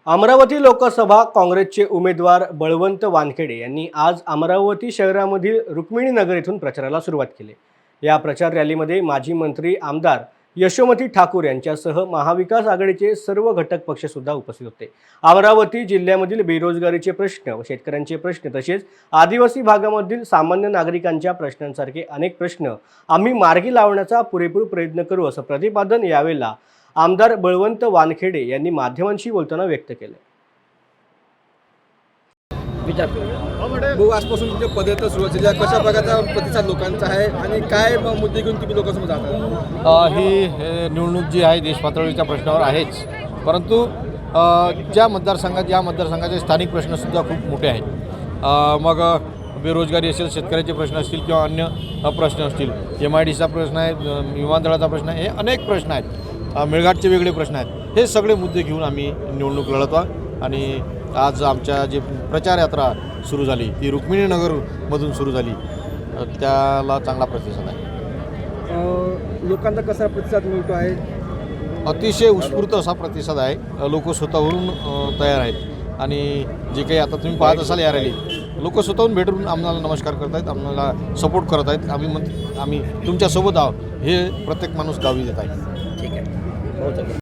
अमरावती लोकसभा काँग्रेसचे उमेदवार बळवंत वानखेडे यांनी आज अमरावती शहरामधील रुक्मिणी नगर येथून प्रचाराला सुरुवात केली। या प्रचार रॅलीमध्ये माजी मंत्री आमदार यशोमती ठाकूर यांच्यासह महाविकास आघाडीचे सर्व घटक पक्ष सुद्धा उपस्थित होते। अमरावती जिल्ह्यामधील बेरोजगारीचे प्रश्न व शेतकऱ्यांचे प्रश्न तसेच आदिवासी भागामधील सामान्य नागरिकांच्या प्रश्नांसारखे अनेक प्रश्न आम्ही मार्गी लावण्याचा पुरेपूर प्रयत्न करू असं प्रतिपादन यावेळेला आमदार बळवंत वानखेडे यांनी माध्यमांशी बोलताना व्यक्त केले। भाऊ, आजपासून तुमच्या पदयात्रा सुरू झाली, कशा प्रकारचा प्रतिसाद लोकांचा आहे आणि काय मुद्दे घेऊन तुम्ही लोकांसमोर जाता? ही निवडणूक जी आहे देश पातळीच्या प्रश्नावर आहेच, परंतु ज्या मतदारसंघात या मतदारसंघाचे स्थानिक प्रश्नसुद्धा खूप मोठे आहेत। मग बेरोजगारी असेल, शेतकऱ्याचे प्रश्न असतील किंवा अन्य प्रश्न असतील, MIDCचा प्रश्न आहे, विमानतळाचा प्रश्न आहे, हे अनेक प्रश्न आहेत, मेळघाटचे वेगळे प्रश्न आहेत। हे सगळे मुद्दे घेऊन आम्ही निवडणूक लढतो आणि आज आमच्या जे प्रचार यात्रा सुरू झाली ती रुक्मिणी नगरमधून सुरू झाली, त्याला चांगला प्रतिसाद आहे। लोकांचा कसा प्रतिसाद मिळतो आहे? अतिशय उत्स्फूर्त असा प्रतिसाद आहे। लोक स्वतःहून तयार आहेत आणि जे काही आता तुम्ही पाहत असाल या रॅलीत लोक स्वतःहून भेटून आम्हाला नमस्कार करत आहेत, आम्हाला सपोर्ट करत आहेत। आम्ही तुमच्यासोबत आहोत हे प्रत्येक माणूस गावी देत आहे। ठीक आहे, बहुत